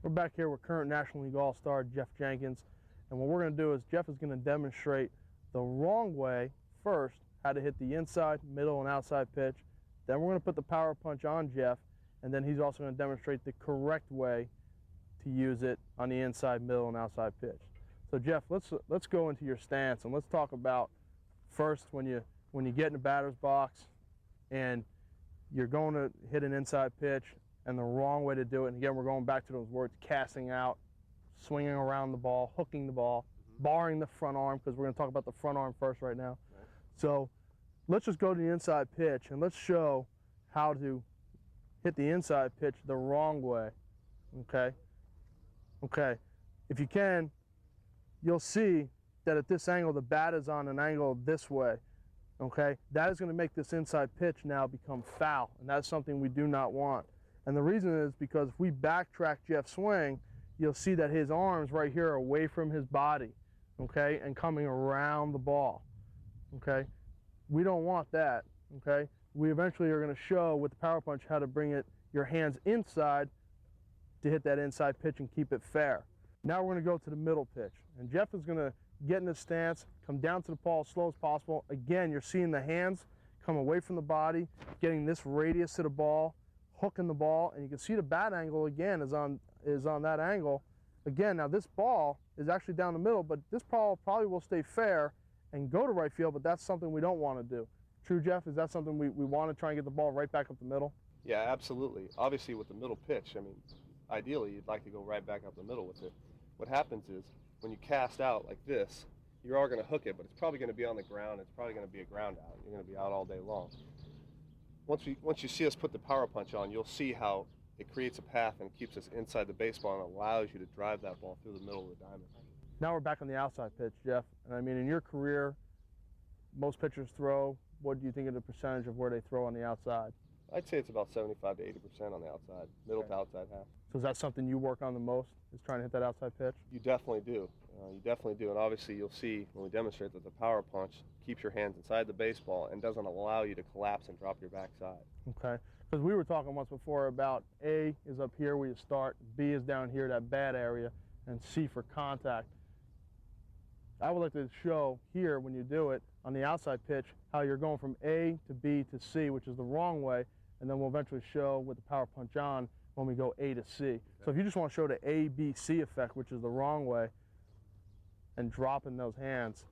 We're back here with current National League All-Star Jeff Jenkins, and what we're going to do is Jeff is going to demonstrate the wrong way first, how to hit the inside, middle, and outside pitch. Then we're going to put the power punch on Jeff, and then he's also going to demonstrate the correct way to use it on the inside, middle, and outside pitch. So Jeff, let's go into your stance and let's talk about first when you get in the batter's box and you're going to hit an inside pitch and the wrong way to do it. And again, we're going back to those words: casting out, swinging around the ball, hooking the ball, barring the front arm, because we're going to talk about the front arm first right now. Right. So let's just go to the inside pitch and let's show how to hit the inside pitch the wrong way. Okay? Okay. If you can, you'll see that at this angle, the bat is on an angle this way. Okay? That is going to make this inside pitch now become foul, and that's something we do not want. And the reason is because if we backtrack Jeff's swing, you'll see that his arms right here are away from his body, okay, and coming around the ball, okay? We don't want that, okay? We eventually are going to show with the power punch how to bring your hands inside to hit that inside pitch and keep it fair. Now we're going to go to the middle pitch, and Jeff is going to get in his stance, come down to the ball as slow as possible. Again, you're seeing the hands come away from the body, getting this radius to the ball, hooking the ball, and you can see the bat angle again is on that angle. Again, now this ball is actually down the middle, but this ball probably will stay fair and go to right field, but that's something we don't want to do. True, Jeff? Is that something we want to try and get the ball right back up the middle? Yeah, absolutely. Obviously with the middle pitch, I mean, ideally you'd like to go right back up the middle with it. What happens is when you cast out like this, you are going to hook it, but it's probably going to be on the ground. It's probably going to be a ground out. You're going to be out all day long. Once you see us put the power punch on, you'll see how it creates a path and keeps us inside the baseball and allows you to drive that ball through the middle of the diamond. Now we're back on the outside pitch, Jeff. And I mean, in your career, most pitchers throw, what do you think of the percentage of where they throw on the outside? I'd say it's about 75 to 80% on the outside, middle to outside half. So is that something you work on the most, is trying to hit that outside pitch? You definitely do. You definitely do. And obviously you'll see when we demonstrate that the power punch keeps your hands inside the baseball and doesn't allow you to collapse and drop your backside. Okay. Because we were talking once before about A is up here where you start, B is down here, that bad area, and C for contact. I would like to show here when you do it on the outside pitch how you're going from A to B to C, which is the wrong way, and then we'll eventually show with the power punch on when we go A to C. Okay. So if you just want to show the A, B, C effect, which is the wrong way, and dropping those hands,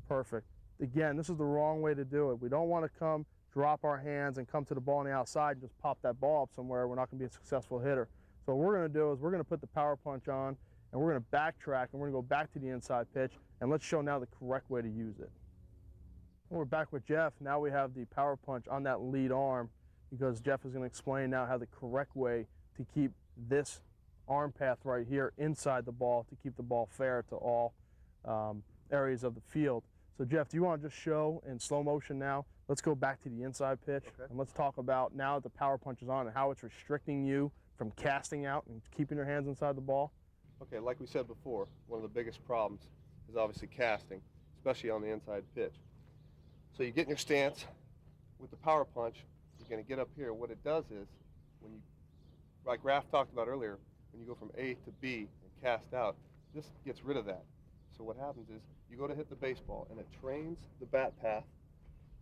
perfect. Again, this is the wrong way to do it. We don't want to come, drop our hands, and come to the ball on the outside and just pop that ball up somewhere. We're not going to be a successful hitter. So what we're going to do is we're going to put the power punch on, and we're going to backtrack, and we're going to go back to the inside pitch, and let's show now the correct way to use it. And we're back with Jeff. Now we have the power punch on that lead arm, because Jeff is going to explain now how the correct way to keep this arm path right here inside the ball to keep the ball fair to all areas of the field. So Jeff, do you want to just show in slow motion now? Let's go back to the inside pitch, okay, and let's talk about now that the power punch is on and how it's restricting you from casting out and keeping your hands inside the ball. Okay, like we said before, one of the biggest problems is obviously casting, especially on the inside pitch. So you get in your stance with the power punch, you're going to get up here. What it does is, when you, like Raph talked about earlier, when you go from A to B and cast out, this gets rid of that. So what happens is you go to hit the baseball and it trains the bat path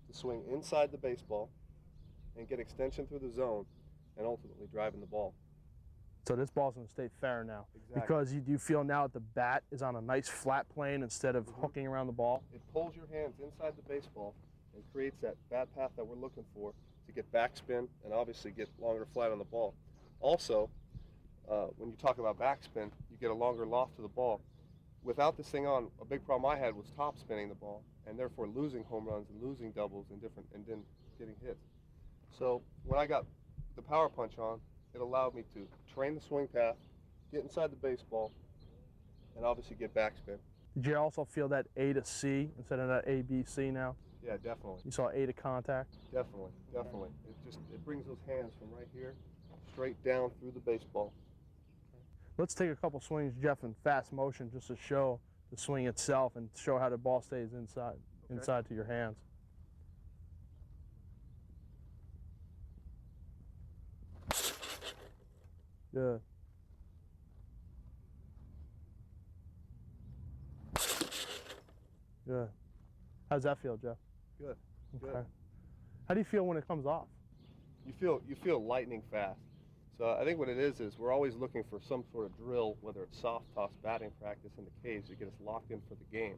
to swing inside the baseball and get extension through the zone and ultimately driving the ball. So this ball's going to stay fair now. Exactly. Because you do feel now that the bat is on a nice flat plane instead of hooking around the ball. It pulls your hands inside the baseball and creates that bat path that we're looking for to get backspin and obviously get longer flight on the ball. Also, when you talk about backspin, you get a longer loft to the ball. Without this thing on, a big problem I had was top spinning the ball and therefore losing home runs and losing doubles and then getting hits. So when I got the power punch on, it allowed me to train the swing path, get inside the baseball, and obviously get backspin. Did you also feel that A to C instead of that A, B, C now? Yeah, definitely. You saw A to contact? Definitely, definitely. It brings those hands from right here straight down through the baseball. Let's take a couple swings, Jeff, in fast motion just to show the swing itself and show how the ball stays inside, okay, inside to your hands. Good. Good. How's that feel, Jeff? Good. Okay. Good. How do you feel when it comes off? You feel lightning fast. So I think what it is we're always looking for some sort of drill, whether it's soft toss, batting practice in the cage to get us locked in for the game.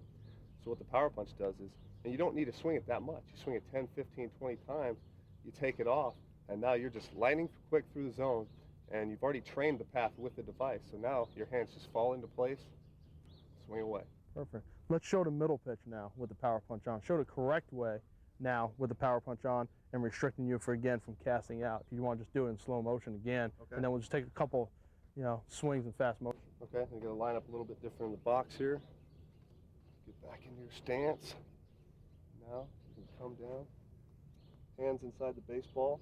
So what the power punch does is, and you don't need to swing it that much. You swing it 10, 15, 20 times, you take it off, and now you're just lightning quick through the zone, and you've already trained the path with the device. So now your hands just fall into place, swing away. Perfect. Let's show the middle pitch now with the power punch on. Show the correct way now with the power punch on and restricting you from casting out. If you want to just do it in slow motion again, Okay. and then we'll just take a couple, swings in fast motion. Okay, you're gonna line up a little bit different in the box here. Get back into your stance. Now you can come down, hands inside the baseball,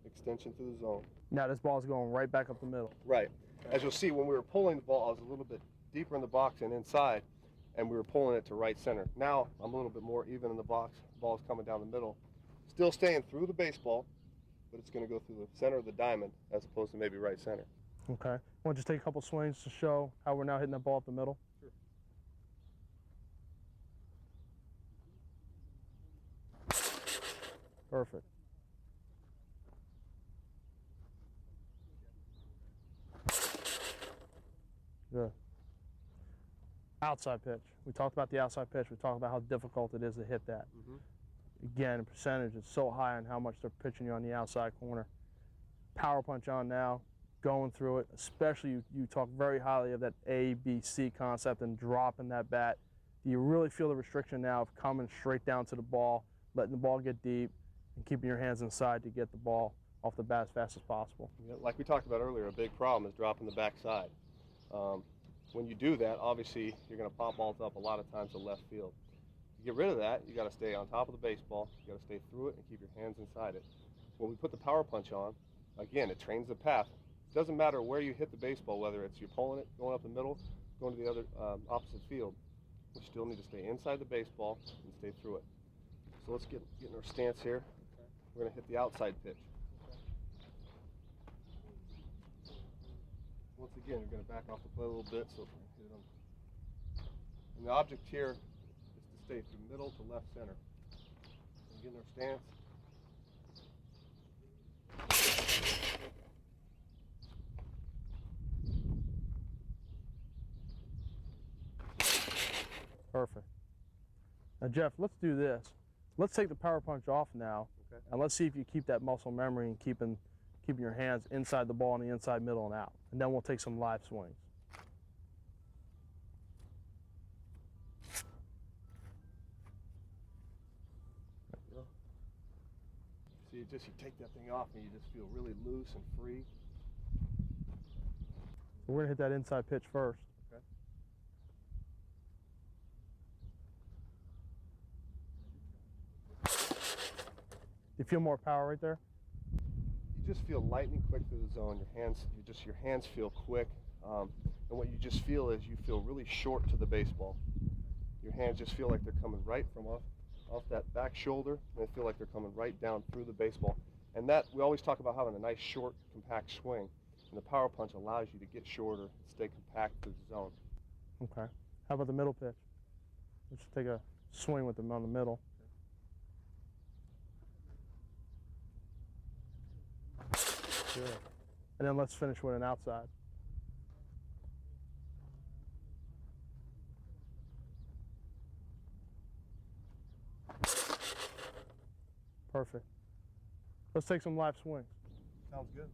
extension through the zone. Now this ball is going right back up the middle. Right. As you'll see, when we were pulling the ball, I was a little bit deeper in the box and inside, and we were pulling it to right center. Now I'm a little bit more even in the box. The ball is coming down the middle. Still staying through the baseball, but it's going to go through the center of the diamond as opposed to maybe right center. Okay. Want to just take a couple swings to show how we're now hitting that ball up the middle? Sure. Perfect. Good. Outside pitch. We talked about the outside pitch. We talked about how difficult it is to hit that. Again, the percentage is so high on how much they're pitching you on the outside corner. Power punch on now, going through it, especially you talk very highly of that A, B, C concept and dropping that bat. Do you really feel the restriction now of coming straight down to the ball, letting the ball get deep, and keeping your hands inside to get the ball off the bat as fast as possible? Yeah, like we talked about earlier, a big problem is dropping the backside. When you do that, obviously you're going to pop balls up a lot of times to left field. To get rid of that, you got to stay on top of the baseball. You got to stay through it and keep your hands inside it. When we put the power punch on, again, it trains the path. It doesn't matter where you hit the baseball, whether it's you're pulling it, going up the middle, going to the other opposite field. We still need to stay inside the baseball and stay through it. So let's get in our stance here. We're going to hit the outside pitch. Once again, you're going to back off the plate a little bit so we can hit them. And the object here is to stay through middle to left center. And get in our stance. Perfect. Now, Jeff, let's do this. Let's take the power punch off now, Okay. and let's see if you keep that muscle memory and keeping your hands inside the ball on the inside, middle, and out. And then we'll take some live swings. So you take that thing off and you just feel really loose and free. We're going to hit that inside pitch first. Okay. Do you feel more power right there? You just feel lightning quick through the zone. Your hands feel quick, and what you just feel is you feel really short to the baseball. Your hands just feel like they're coming right from off that back shoulder, and they feel like they're coming right down through the baseball. And that, we always talk about having a nice short, compact swing, and the power punch allows you to get shorter and stay compact through the zone. Okay. How about the middle pitch? Let's take a swing with them on the middle. Good. And then let's finish with an outside. Perfect. Let's take some live swings. Sounds good.